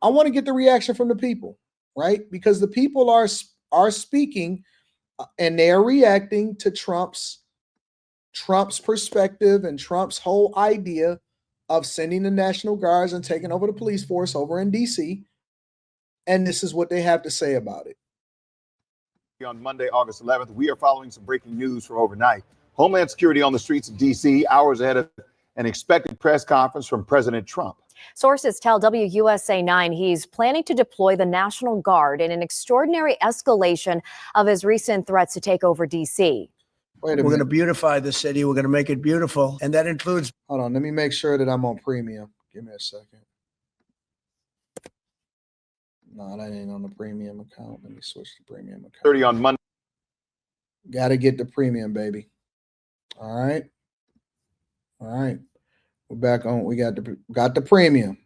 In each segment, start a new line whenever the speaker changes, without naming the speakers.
I want to get the reaction from the people, right? Because the people are speaking and they are reacting to Trump's perspective and Trump's whole idea of sending the National Guards and taking over the police force over in DC. And this is what they have to say about it.
On Monday, August 11th, we are following some breaking news from overnight. Homeland Security on the streets of D.C. hours ahead of an expected press conference from President Trump.
Sources tell WUSA 9 he's planning to deploy the National Guard in an extraordinary escalation of his recent threats to take over D.C.
We're going to beautify the city. We're going to make it beautiful. And that includes...
Hold on. Let me make sure that I'm on premium. Give me a second. No, that ain't on the premium account. Let me switch to premium account.
30 on Monday.
Got to get the premium, baby. All right. All right. We're back on. We got the premium.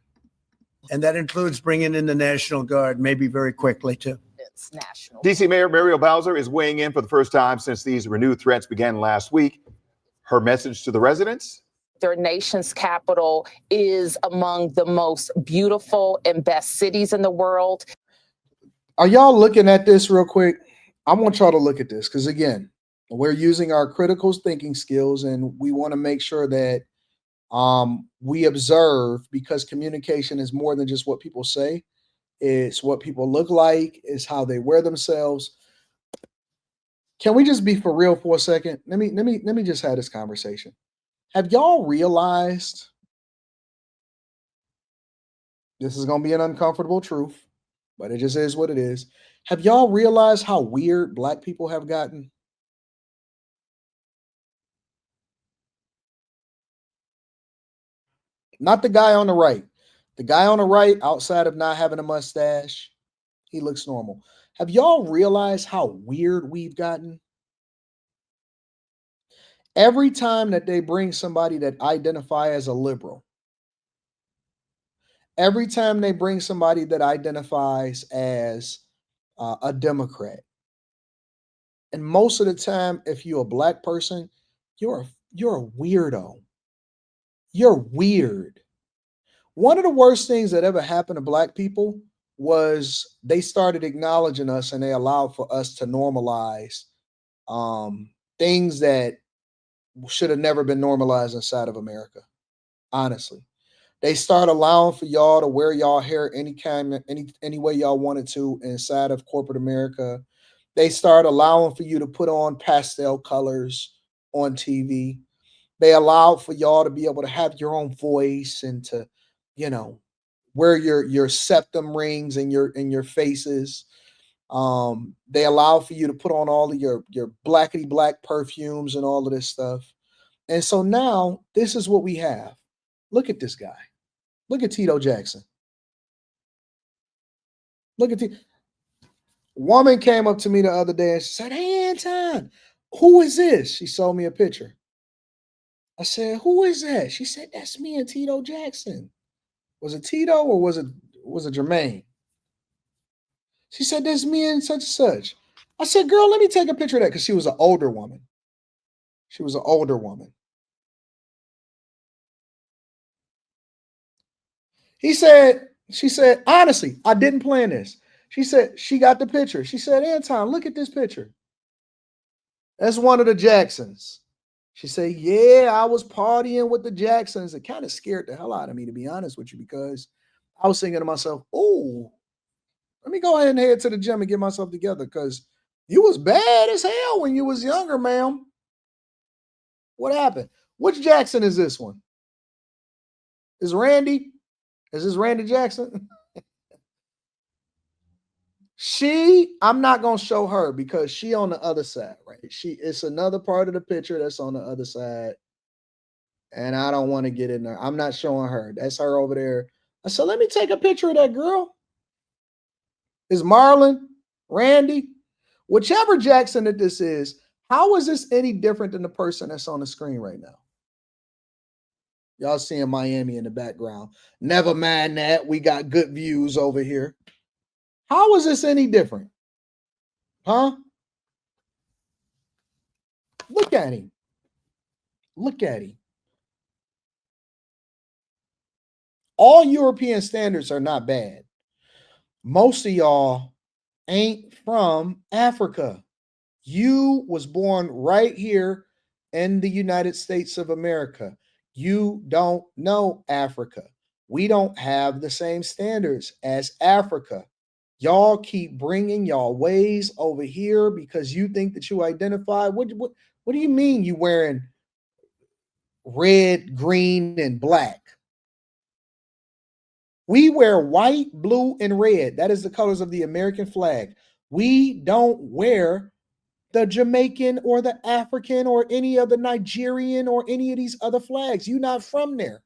And that includes bringing in the National Guard, maybe very quickly, too.
It's national.
D.C. Mayor Muriel Bowser is weighing in for the first time since these renewed threats began last week. Her message to the residents?
Their nation's capital is among the most beautiful and best cities in the world.
Are y'all looking at this real quick? I want y'all to look at this because, again, we're using our critical thinking skills and we want to make sure that we observe, because communication is more than just what people say. It's what people look like, it's how they wear themselves. Can we just be for real for a second? Let me just have this conversation. Have y'all realized, this is going to be an uncomfortable truth, but it just is what it is. Have y'all realized how weird Black people have gotten? Not the guy on the right. The guy on the right, outside of not having a mustache, he looks normal. Have y'all realized how weird we've gotten? Every time that they bring somebody that identify as a liberal, every time they bring somebody that identifies as a Democrat, and most of the time, if you're a Black person, you're a weirdo. You're weird. One of the worst things that ever happened to Black people was they started acknowledging us and they allowed for us to normalize things that should have never been normalized inside of America. Honestly, they start allowing for y'all to wear y'all hair any way y'all wanted to inside of corporate America. They start allowing for you to put on pastel colors on TV. They allowed for y'all to be able to have your own voice and to, wear your septum rings in your faces. They allow for you to put on all of your blackety black perfumes and all of this stuff. And so now this is what we have. Look at this guy. Look at Tito Jackson. Look at woman came up to me the other day and she said, "Hey, Anton, who is this?" She showed me a picture. I said, "Who is that?" She said, "That's me and Tito Jackson." Was it Tito or was it Jermaine? She said, "That's me and such and such." I said, "Girl, let me take a picture of that," because she was an older woman. She was an older woman. She said, "Honestly, I didn't plan this." She said, she got the picture. She said, "Anton, look at this picture. That's one of the Jacksons." She said, "Yeah, I was partying with the Jacksons." It kind of scared the hell out of me, to be honest with you, because I was thinking to myself, "Oh, let me go ahead and head to the gym and get myself together, because you was bad as hell when you was younger, ma'am." What happened? Which Jackson is this one? Is Randy? Is this Randy Jackson? I'm not going to show her because she on the other side, right? It's another part of the picture that's on the other side. And I don't want to get in there. I'm not showing her. That's her over there. I said, "Let me take a picture of that girl." Is Marlon, Randy, whichever Jackson that this is, how is this any different than the person that's on the screen right now? Y'all seeing Miami in the background. Never mind that. We got good views over here. How is this any different? Huh? Look at him. Look at him. All European standards are not bad. Most of y'all ain't from Africa. You was born right here in the United States of America. You don't know Africa. We don't have the same standards as Africa. Y'all keep bringing y'all ways over here because you think that you identify. What do you mean you wearing red, green, and black? We wear white, blue, and red. That is the colors of the American flag. We don't wear the Jamaican or the African or any of the Nigerian or any of these other flags. You not from there.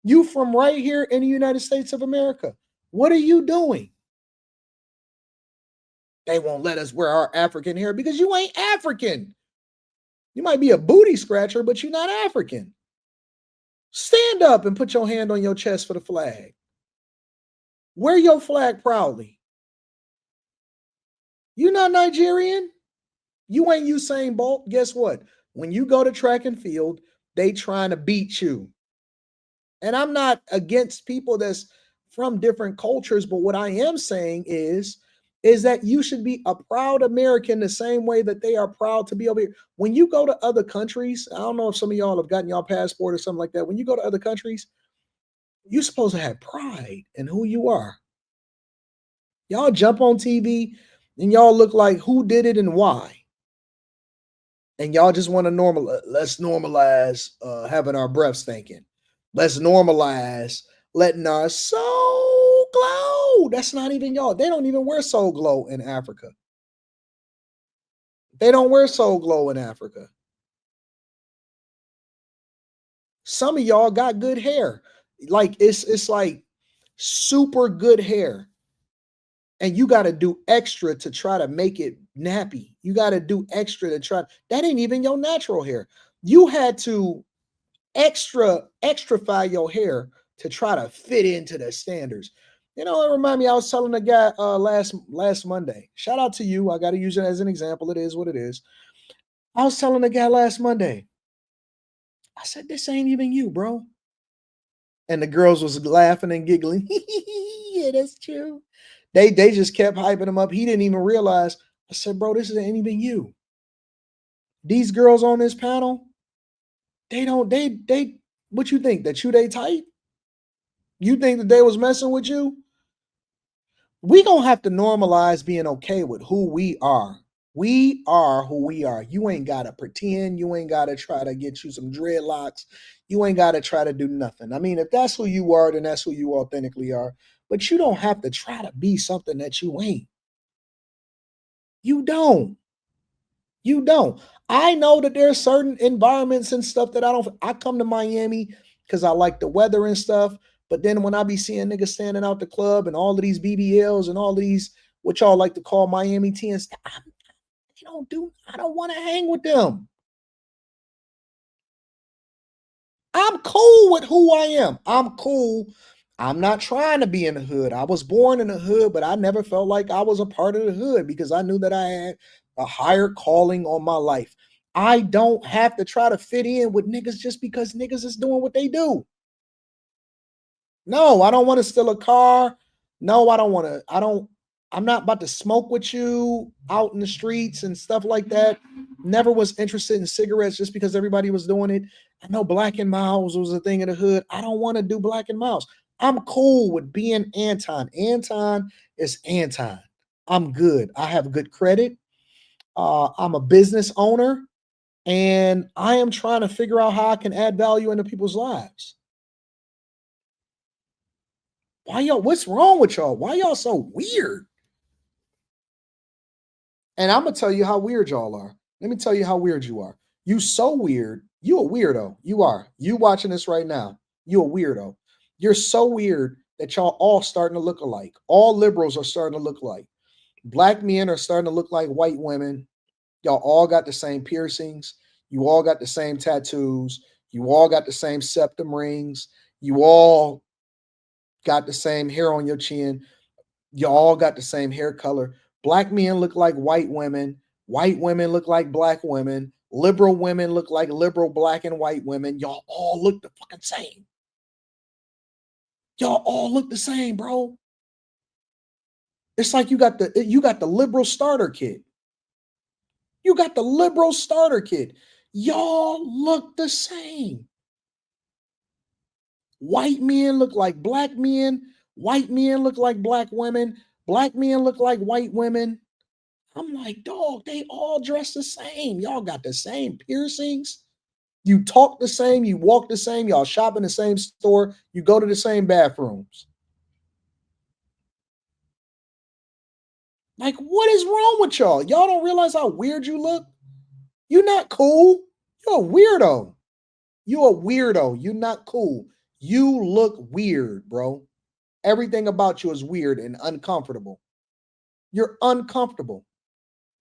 You from right here in the United States of America. What are you doing? They won't let us wear our African hair because you ain't African. You might be a booty scratcher, but you're not African. Stand up and put your hand on your chest for the flag. Wear your flag proudly. You not Nigerian? You ain't Usain Bolt. Guess what? When you go to track and field, they trying to beat you. And I'm not against people that's from different cultures, but what I am saying is that you should be a proud American the same way that they are proud to be over here. When you go to other countries, I don't know if some of y'all have gotten your passport or something like that. When you go to other countries, you're supposed to have pride in who you are. Y'all jump on TV and y'all look like who did it and why. And y'all just want to let's normalize having our breath stinking. Let's normalize letting our soul glow. That's not even y'all. They don't even wear soul glow in Africa. They don't wear soul glow in Africa. Some of y'all got good hair. Like it's like super good hair. And you got to do extra to try to make it nappy. You got to do extra to try. That ain't even your natural hair. You had to extrafy your hair to try to fit into the standards. You know, it remind me, I was telling a guy last Monday. Shout out to you. I got to use it as an example. It is what it is. I was telling a guy last Monday. I said, this ain't even you, bro. And the girls was laughing and giggling. Yeah, that's true. They just kept hyping him up. He didn't even realize. I said, bro, this ain't even you. These girls on this panel, they what you think? That they tight? You think that they was messing with you? We gonna have to normalize being okay with who we are. We are who we are. You ain't gotta pretend. You ain't gotta try to get you some dreadlocks. You ain't gotta try to do nothing. I mean, if that's who you are, then that's who you authentically are. But you don't have to try to be something that you ain't. You don't. You don't. I know that there's certain environments and stuff that I come to Miami because I like the weather and stuff. But then when I be seeing niggas standing out the club and all of these BBLs and all of these, what y'all like to call Miami TNs, I don't want to hang with them. I'm cool with who I am. I'm cool. I'm not trying to be in the hood. I was born in the hood, but I never felt like I was a part of the hood because I knew that I had a higher calling on my life. I don't have to try to fit in with niggas just because niggas is doing what they do. No, I don't want to steal a car. No, I don't want to. I'm not about to smoke with you out in the streets and stuff like that. Never was interested in cigarettes just because everybody was doing it. I know Black and Miles was a thing in the hood. I don't want to do Black and Miles. I'm cool with being Anton. Anton is Anton. I'm good. I have good credit. I'm a business owner, and I am trying to figure out how I can add value into people's lives. Why y'all? What's wrong with y'all? Why y'all so weird? And I'm gonna tell you how weird y'all are. Let me tell you how weird you are. You so weird. You a weirdo. You are. You watching this right now. You a weirdo. You're so weird that y'all all starting to look alike. All liberals are starting to look alike. Black men are starting to look like white women. Y'all all got the same piercings. You all got the same tattoos. You all got the same septum rings. You all got the same hair on your chin. You all got the same hair color. Black men look like white women. White women look like black women. Liberal women look like liberal black and white women. Y'all all look the fucking same. Y'all all look the same, bro. It's like you got the liberal starter kit. You got the liberal starter kit. Y'all look the same. White men look like black men. White men look like black women. Black men look like white women. I'm like, dog, they all dress the same. Y'all got the same piercings. You talk the same. You walk the same. Y'all shop in the same store. You go to the same bathrooms. Like, what is wrong with y'all? Y'all don't realize how weird you look? You're not cool. You're a weirdo. You're a weirdo. You're not cool. You look weird, bro. Everything about you is weird and uncomfortable. You're uncomfortable.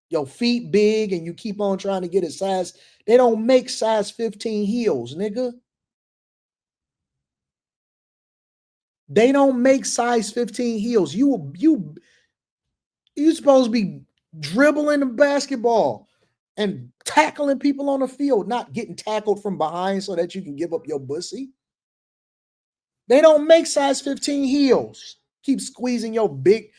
Your feet big and you keep on trying to get a size. They don't make size 15 heels, nigga. They don't make size 15 heels. You supposed to be dribbling the basketball and tackling people on the field, not getting tackled from behind so that you can give up your pussy. They don't make size 15 heels. Keep squeezing your big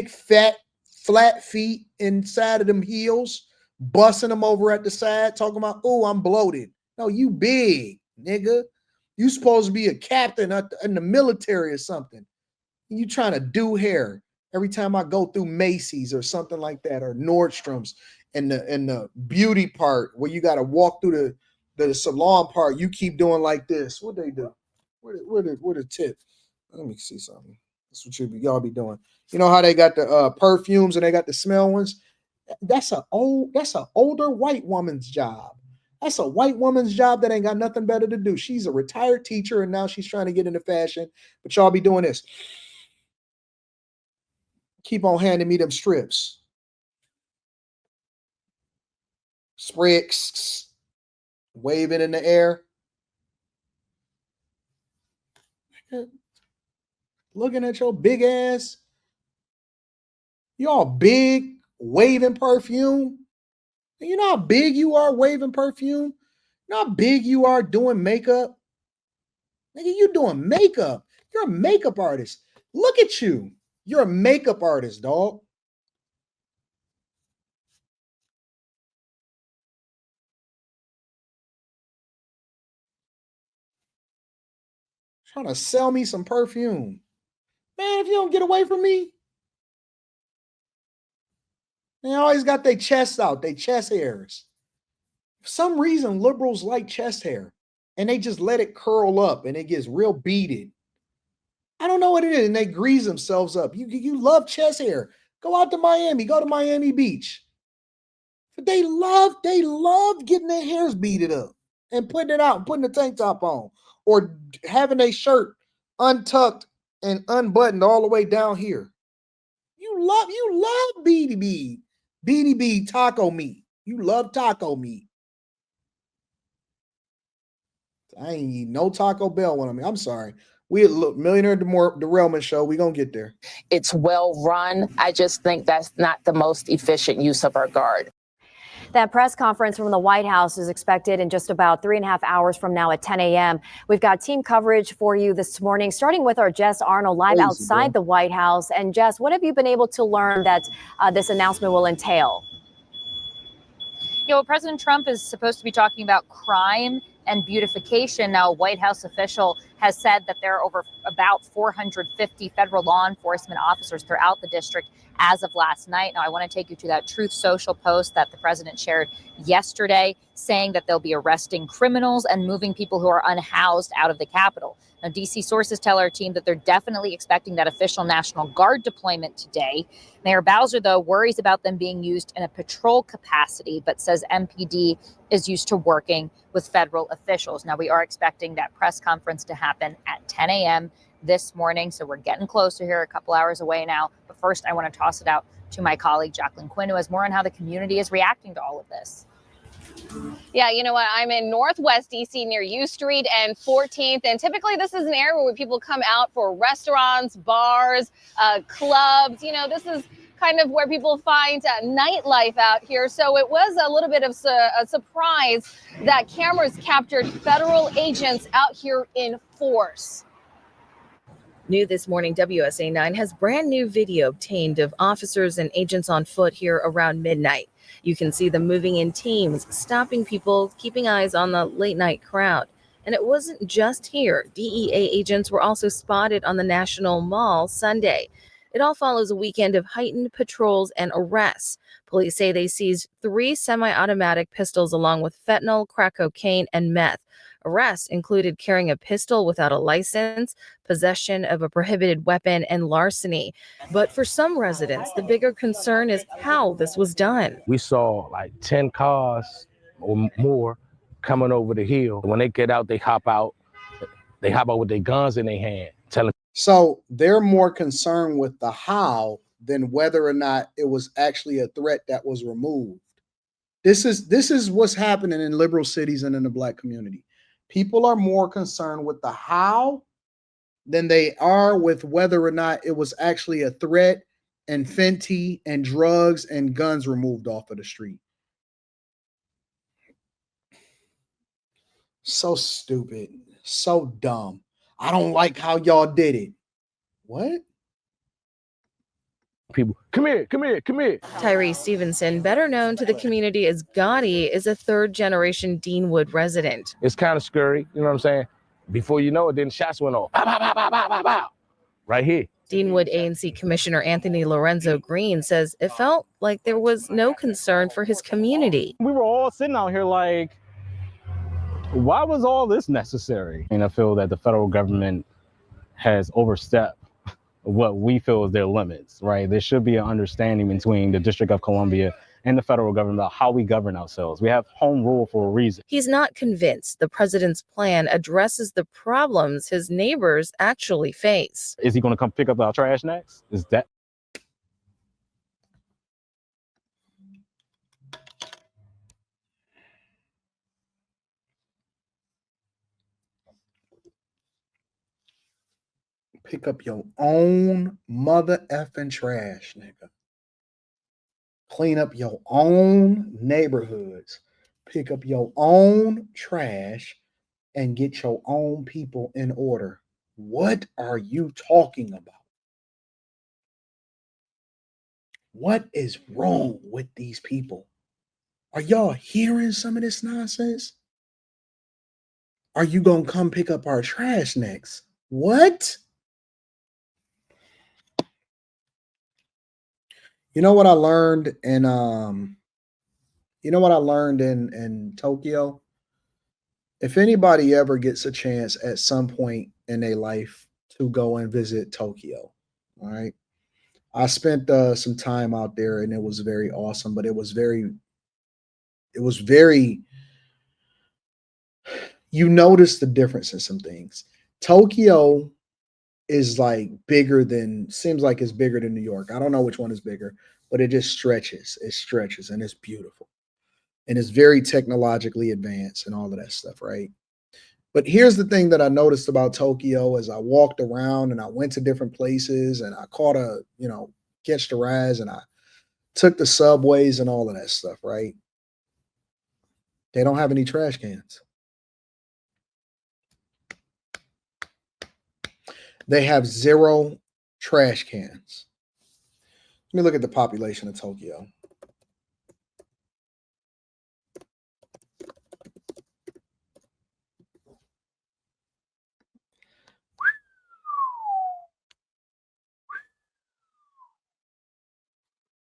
fat flat feet inside of them heels, busting them over at the side, talking about, oh, I'm bloated. No, you big, nigga. You supposed to be a captain in the military or something. You trying to do hair. Every time I go through Macy's or something like that, or Nordstrom's, and the beauty part where you got to walk through the salon part, you keep doing like this. What they do? Where the tip? Let me see something. That's what y'all be doing. You know how they got the perfumes and they got the smell ones? That's an older white woman's job. That's a white woman's job that ain't got nothing better to do. She's a retired teacher and now she's trying to get into fashion, but y'all be doing this. Keep on handing me them strips. Spricks, waving in the air. Looking at your big ass. Y'all big, waving perfume. You know how big you are waving perfume? You know how big you are doing makeup? Nigga, you doing makeup. You're a makeup artist. Look at you. You're a makeup artist, dog. Trying to sell me some perfume. Man, if you don't get away from me. They always got their chests out, their chest hairs. For some reason, liberals like chest hair. And they just let it curl up and it gets real beaded. I don't know what it is. And they grease themselves up. You love chest hair. Go out to Miami. Go to Miami Beach. But they love getting their hairs beaded up and putting it out and putting the tank top on. Or having a shirt untucked and unbuttoned all the way down here. You love BDB taco meat. You love taco meat. I ain't eating no Taco Bell when I'm sorry. We look Millionaire Derailment Show. We gonna get there.
It's well run. I just think that's not the most efficient use of our guard.
That press conference from the White House is expected in just about 3.5 hours from now at 10 a.m. We've got team coverage for you this morning, starting with our Jess Arnold live outside the White House. And Jess, what have you been able to learn that this announcement will entail?
You know, President Trump is supposed to be talking about crime and beautification. Now, a White House official has said that there are about 450 federal law enforcement officers throughout the district as of last night. Now, I want to take you to that Truth Social post that the president shared yesterday, saying that they'll be arresting criminals and moving people who are unhoused out of the Capitol. Now, D.C. sources tell our team that they're definitely expecting that official National Guard deployment today. Mayor Bowser, though, worries about them being used in a patrol capacity, but says MPD is used to working with federal officials. Now, we are expecting that press conference to happen at 10 a.m. this morning, so we're getting closer here, a couple hours away now. But first, I want to toss it out to my colleague, Jacqueline Quinn, who has more on how the community is reacting to all of this.
Yeah, you know what? I'm in Northwest DC near U Street and 14th. And typically this is an area where people come out for restaurants, bars, clubs. You know, this is kind of where people find nightlife out here. So it was a little bit of a surprise that cameras captured federal agents out here in force.
New this morning, WSA 9 has brand new video obtained of officers and agents on foot here around midnight. You can see them moving in teams, stopping people, keeping eyes on the late night crowd. And it wasn't just here. DEA agents were also spotted on the National Mall Sunday. It all follows a weekend of heightened patrols and arrests. Police say they seized 3 semi-automatic pistols along with fentanyl, crack cocaine, and meth. Arrests included carrying a pistol without a license, possession of a prohibited weapon, and larceny. But for some residents, the bigger concern is how this was done.
We saw like 10 cars or more coming over the hill. When they get out, they hop out with their guns in their hand, telling.
So they're more concerned with the how than whether or not it was actually a threat that was removed. This is what's happening in liberal cities and in the Black community. People are more concerned with the how than they are with whether or not it was actually a threat and Fenty and drugs and guns removed off of the street. So stupid, so dumb. I don't like how y'all did it. What?
People, come here.
Tyree Stevenson, better known to the community as Gotti, is a third-generation Deanwood resident.
It's kind of scary, you know what I'm saying? Before you know it, then shots went off. Pow, pow, pow, pow, pow, pow, pow. Right here.
Deanwood ANC Commissioner Anthony Lorenzo Green says it felt like there was no concern for his community.
We were all sitting out here like, why was all this necessary? And I feel that the federal government has overstepped what we feel is their limits, right? There should be an understanding between the District of Columbia and the federal government about how we govern ourselves. We have home rule for a reason.
He's not convinced the president's plan addresses the problems his neighbors actually face.
Is he going to come pick up our trash next? Is that?
Pick up your own mother effing trash, nigga. Clean up your own neighborhoods. Pick up your own trash and get your own people in order. What are you talking about? What is wrong with these people? Are y'all hearing some of this nonsense? Are you gonna come pick up our trash next? What? You know what I learned in Tokyo? If anybody ever gets a chance at some point in their life to go and visit Tokyo, all right? I spent some time out there and it was very awesome, but it was very you notice the difference in some things. Tokyo is like seems like it's bigger than New York. I don't know which one is bigger, but it just stretches. It stretches and it's beautiful. And it's very technologically advanced and all of that stuff, right? But here's the thing that I noticed about Tokyo as I walked around and I went to different places and I caught catch the rides and I took the subways and all of that stuff, right? They don't have any trash cans. They have 0 trash cans. Let me look at the population of Tokyo.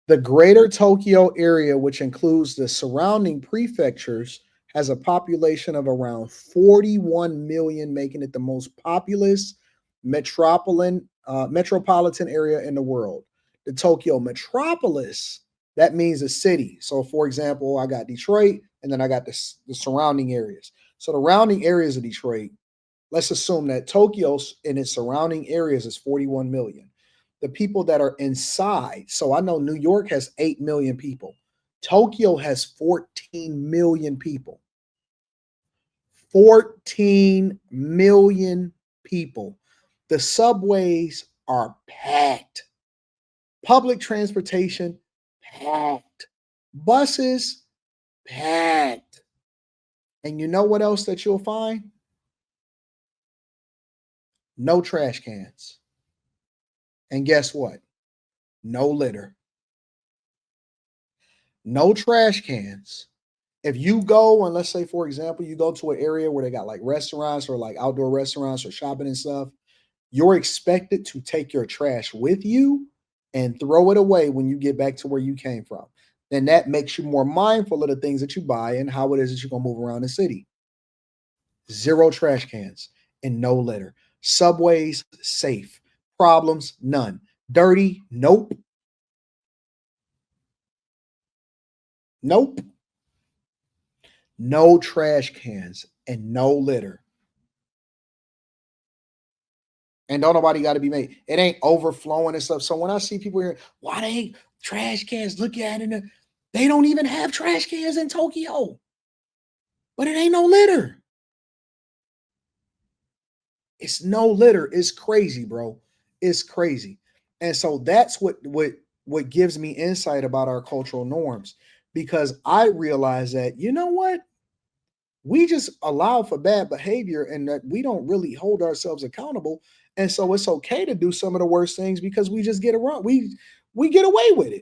The greater Tokyo area, which includes the surrounding prefectures, has a population of around 41 million, making it the most populous metropolitan area in the world. The Tokyo metropolis, that means a city. So for example, I got Detroit and then I got the surrounding areas. So the surrounding areas of Detroit, let's assume that Tokyo and its surrounding areas is 41 million. The people that are inside, so I know New York has 8 million people. Tokyo has 14 million people. 14 million people. The subways are packed. Public transportation, packed. Buses, packed. And you know what else that you'll find? No trash cans. And guess what? No litter. No trash cans. If you go and let's say, for example, you go to an area where they got like restaurants or like outdoor restaurants or shopping and stuff, you're expected to take your trash with you and throw it away when you get back to where you came from. Then that makes you more mindful of the things that you buy and how it is that you're going to move around the city. Zero trash cans and no litter. Subways, safe. Problems, none. Dirty, nope. Nope. No trash cans and no litter. And don't nobody got to be made. It ain't overflowing and stuff. So when I see people here, why they ain't trash cans? Look at it. They don't even have trash cans in Tokyo. But it ain't no litter. It's no litter. It's crazy, bro. It's crazy. And so that's what gives me insight about our cultural norms, because I realize that, you know what? We just allow for bad behavior and that we don't really hold ourselves accountable. And so it's okay to do some of the worst things because we just get around. We get away with it.